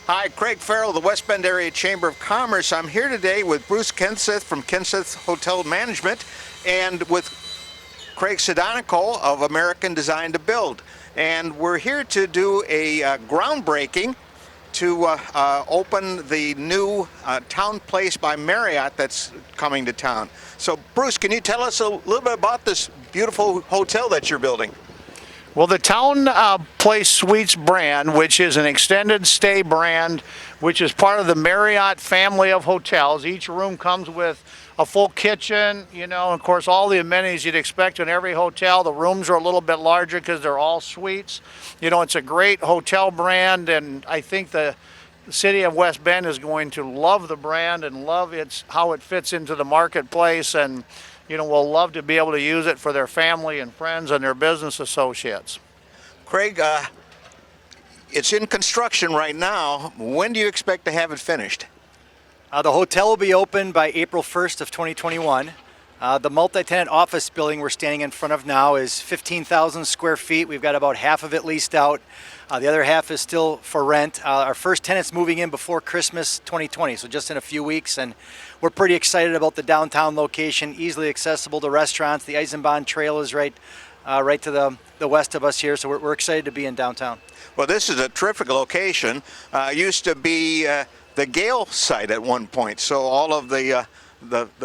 Hi, Craig Farrell, the West Bend Area Chamber of Commerce. I'm here today with Bruce Kenseth from Kenseth Hotel Management and with Craig Sedonico of American Design to Build. And we're here to do a groundbreaking to open the new Townplace by Marriott that's coming to town. So Bruce, can you tell us a little bit about this beautiful hotel that you're building? Well, the Townplace Suites brand, which is an extended stay brand, which is part of the Marriott family of hotels. Each room comes with a full kitchen, of course, all the amenities you'd expect in every hotel. The rooms are a little bit larger because they're all suites. It's a great hotel brand, and I think the city of West Bend is going to love the brand and love how it fits into the marketplace, and will love to be able to use it for their family and friends and their business associates. Craig, it's in construction right now. When do you expect to have it finished? The hotel will be open by April 1st of 2021. The multi-tenant office building we're standing in front of now is 15,000 square feet. We've got about half of it leased out. The other half is still for rent. Our first tenant's moving in before Christmas 2020, so just in a few weeks. And we're pretty excited about the downtown location, easily accessible to restaurants. The Eisenbahn Trail is right to the west of us here, so we're excited to be in downtown. Well, this is a terrific location. Used to be the Gale site at one point, so all of the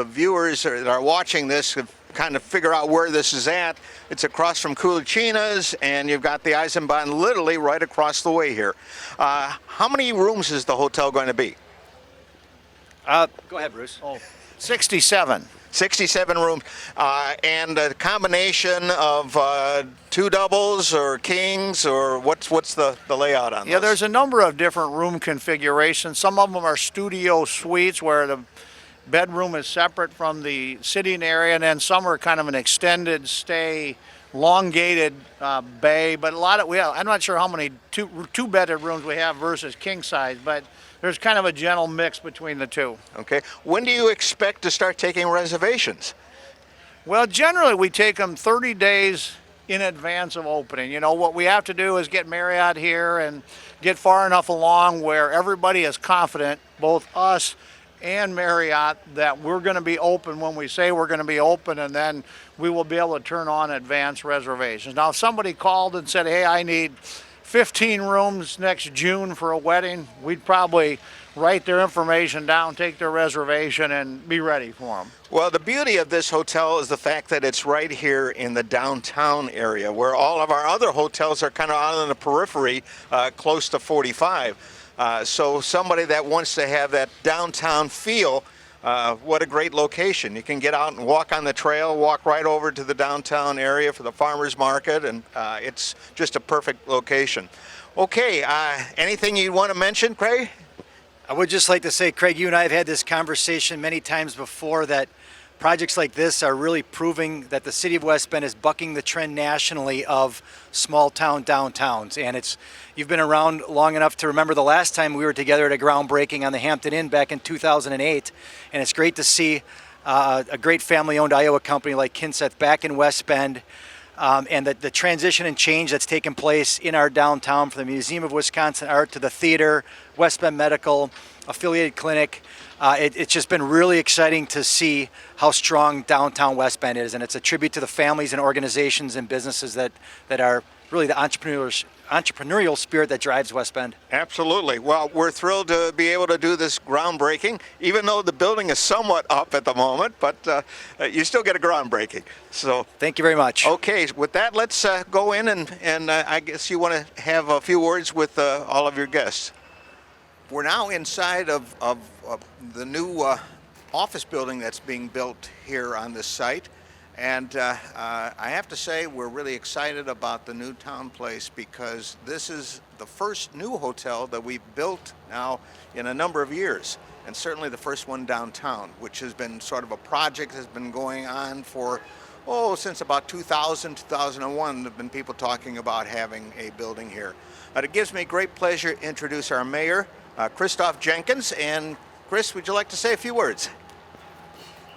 viewers that are watching this have kind of figure out where this is at. It's across from Cucina's, and you've got the Eisenbahn literally right across the way here. How many rooms is the hotel going to be? Go ahead, Bruce. 67. 67 rooms, and a combination of two doubles or kings, or what's the layout on Yeah, those? there's a number of different room configurations. Some of them are studio suites where the bedroom is separate from the sitting area, and then some are kind of an extended stay, elongated bay. But I'm not sure how many two-bedded rooms we have versus king size, but there's kind of a gentle mix between the two. Okay. When do you expect to start taking reservations? Well, generally we take them 30 days in advance of opening. What we have to do is get Marriott here and get far enough along where everybody is confident, both us and Marriott, that we're going to be open when we say we're going to be open, and then we will be able to turn on advance reservations. Now, if somebody called and said, hey, I need 15 rooms next June for a wedding, we'd probably write their information down, take their reservation, and be ready for them. Well, the beauty of this hotel is the fact that it's right here in the downtown area, where all of our other hotels are kind of out in the periphery, close to 45. So somebody that wants to have that downtown feel, what a great location. You can get out and walk on the trail, walk right over to the downtown area for the farmers market, and it's just a perfect location. Okay, anything you want to mention, Craig? I would just like to say, Craig, you and I have had this conversation many times before, that projects like this are really proving that the city of West Bend is bucking the trend nationally of small town downtowns. And you've been around long enough to remember the last time we were together at a groundbreaking on the Hampton Inn back in 2008. And it's great to see a great family-owned Iowa company like Kenseth back in West Bend, and the transition and change that's taken place in our downtown, from the Museum of Wisconsin Art to the theater, West Bend Medical, affiliated clinic. It's just been really exciting to see how strong downtown West Bend is, and it's a tribute to the families and organizations and businesses that are really the entrepreneurial spirit that drives West Bend. Absolutely. Well, we're thrilled to be able to do this groundbreaking, even though the building is somewhat up at the moment, but you still get a groundbreaking. So thank you very much. Okay, with that, let's go in and I guess you want to have a few words with all of your guests. We're now inside of the new office building that's being built here on this site. And I have to say, we're really excited about the new Townplace, because this is the first new hotel that we've built now in a number of years, and certainly the first one downtown, which has been sort of a project that's been going on for, since about 2000, 2001. There have been people talking about having a building here. It gives me great pleasure to introduce our mayor, Christoph Jenkins. And Chris, would you like to say a few words?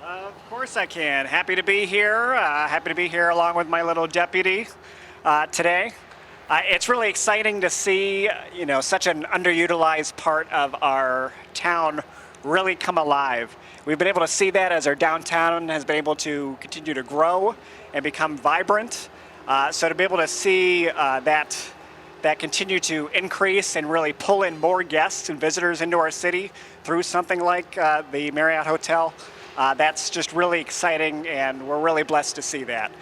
Of course I can. Happy to be here. Happy to be here along with my little deputy today. It's really exciting to see, such an underutilized part of our town really come alive. We've been able to see that as our downtown has been able to continue to grow and become vibrant. So to be able to see that continue to increase and really pull in more guests and visitors into our city through something like the Marriott Hotel, that's just really exciting, and we're really blessed to see that.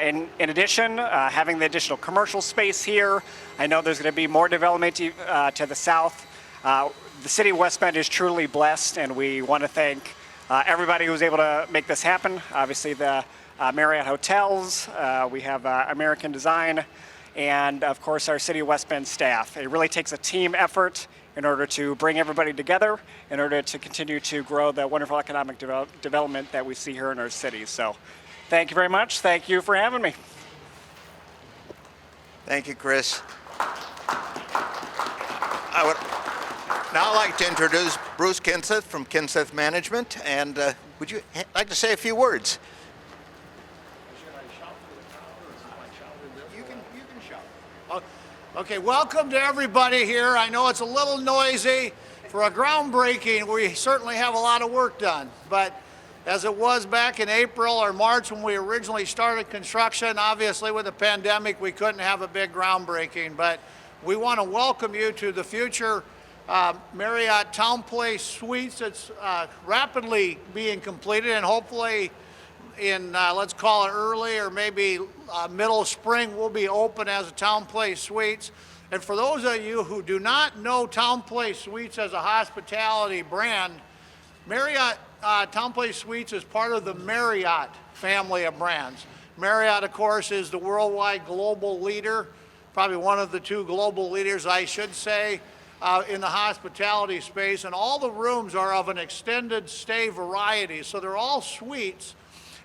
In addition, having the additional commercial space here, I know there's going to be more development to the south. The city of West Bend is truly blessed, and we want to thank everybody who was able to make this happen. Obviously, the Marriott Hotels, we have American Design, and of course, our City of West Bend staff. It really takes a team effort in order to bring everybody together, in order to continue to grow the wonderful economic development that we see here in our city. So thank you very much. Thank you for having me. Thank you, Chris. I would now like to introduce Bruce Kinseth from Kinseth Management, and would you like to say a few words? You can shout. Okay, welcome to everybody here. I know it's a little noisy. For a groundbreaking, we certainly have a lot of work done, but as it was back in April or March when we originally started construction, obviously with the pandemic, we couldn't have a big groundbreaking, but we want to welcome you to the future Marriott Townplace Suites. It's rapidly being completed, and hopefully in, let's call it early or maybe middle of spring, we'll be open as a Townplace Suites. And for those of you who do not know Townplace Suites as a hospitality brand, Marriott Townplace Suites is part of the Marriott family of brands. Marriott, of course, is the worldwide global leader, probably one of the two global leaders, I should say, in the hospitality space. And all the rooms are of an extended stay variety. So they're all suites,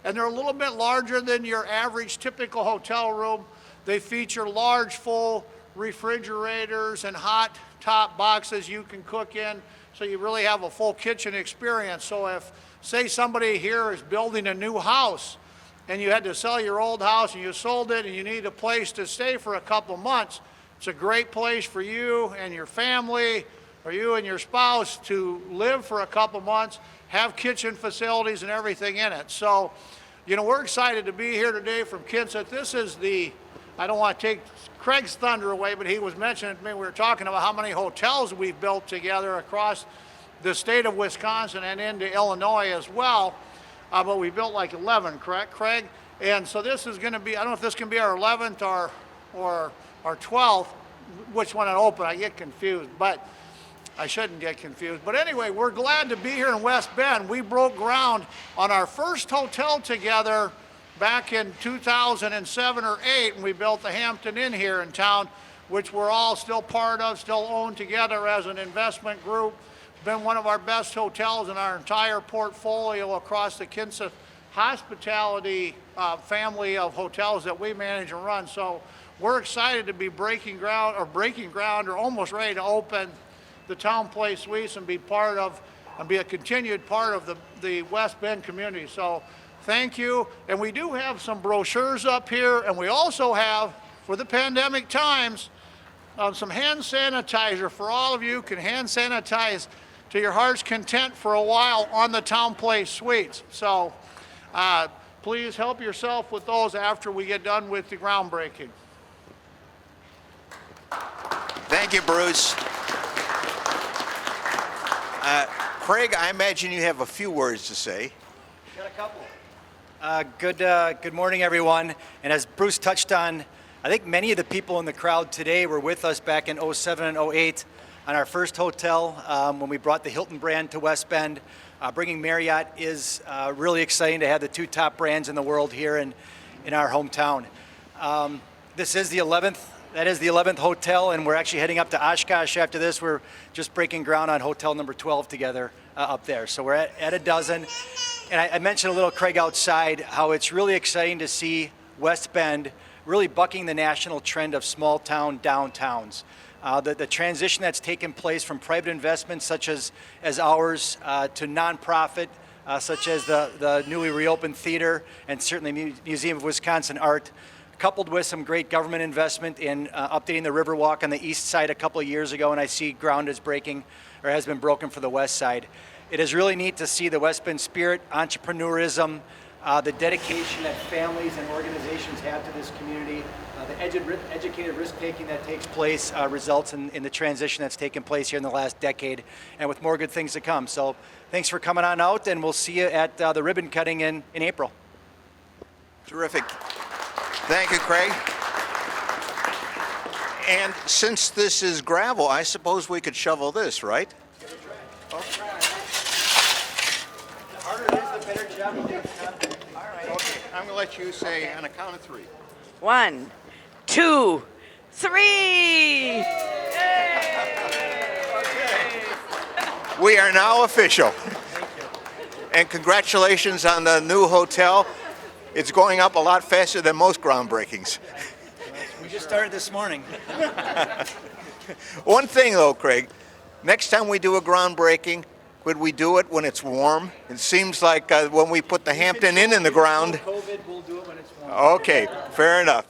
and they're a little bit larger than your average typical hotel room. They feature large, full refrigerators and hot top boxes you can cook in, so you really have a full kitchen experience. So if, say, somebody here is building a new house and you had to sell your old house and you sold it and you need a place to stay for a couple months, it's a great place for you and your family, or you and your spouse, to live for a couple months, have kitchen facilities and everything in it. So, we're excited to be here today from Kinseth. This is I don't want to take Craig's thunder away, but he was mentioning to me, we were talking about how many hotels we've built together across the state of Wisconsin and into Illinois as well. But we built like 11, correct, Craig? And so this is going to be, I don't know if this can be our 11th or our 12th, which one it opened. I get confused, but I shouldn't get confused. But anyway, we're glad to be here in West Bend. We broke ground on our first hotel together back in 2007 or 8, and we built the Hampton Inn here in town, which we're all still part of, still own together as an investment group. Been one of our best hotels in our entire portfolio across the Kinseth hospitality family of hotels that we manage and run. So we're excited to be breaking ground or almost ready to open the Townplace Suites and be a continued part of the West Bend community. So thank you. And we do have some brochures up here, and we also have, for the pandemic times, some hand sanitizer for all of you. Can hand sanitize to your heart's content for a while on the Townplace Suites. So please help yourself with those after we get done with the groundbreaking. Thank you, Bruce. Craig, I imagine you have a few words to say. Got a couple. Good morning, everyone. And as Bruce touched on, I think many of the people in the crowd today were with us back in 07 and 08 on our first hotel when we brought the Hilton brand to West Bend. Bringing Marriott is really exciting to have the two top brands in the world here in our hometown. This is the 11th. That is the 11th hotel, and we're actually heading up to Oshkosh after this. We're just breaking ground on hotel number 12 together up there. So we're at a dozen. And I mentioned a little, Craig, outside, how it's really exciting to see West Bend really bucking the national trend of small town downtowns. The transition that's taken place from private investments such as ours to nonprofit, such as the newly reopened theater and certainly Museum of Wisconsin Art, coupled with some great government investment in updating the Riverwalk on the east side a couple of years ago, and I see ground is breaking or has been broken for the west side. It is really neat to see the West Bend spirit, entrepreneurism, the dedication that families and organizations have to this community, the educated risk-taking that takes place results in the transition that's taken place here in the last decade, and with more good things to come. So thanks for coming on out, and we'll see you at the ribbon cutting in April. Terrific. Thank you, Craig. And since this is gravel, I suppose we could shovel this, right? The harder it is, the better job you do. Okay, I'm going to let you say on a count of 3. 1, 2, 3. We are now official. And congratulations on the new hotel. It's going up a lot faster than most groundbreakings. We just started this morning. One thing though, Craig, next time we do a groundbreaking, would we do it when it's warm? It seems like when we put the Hampton Inn in the ground. COVID, we'll do it when it's warm. Okay, fair enough.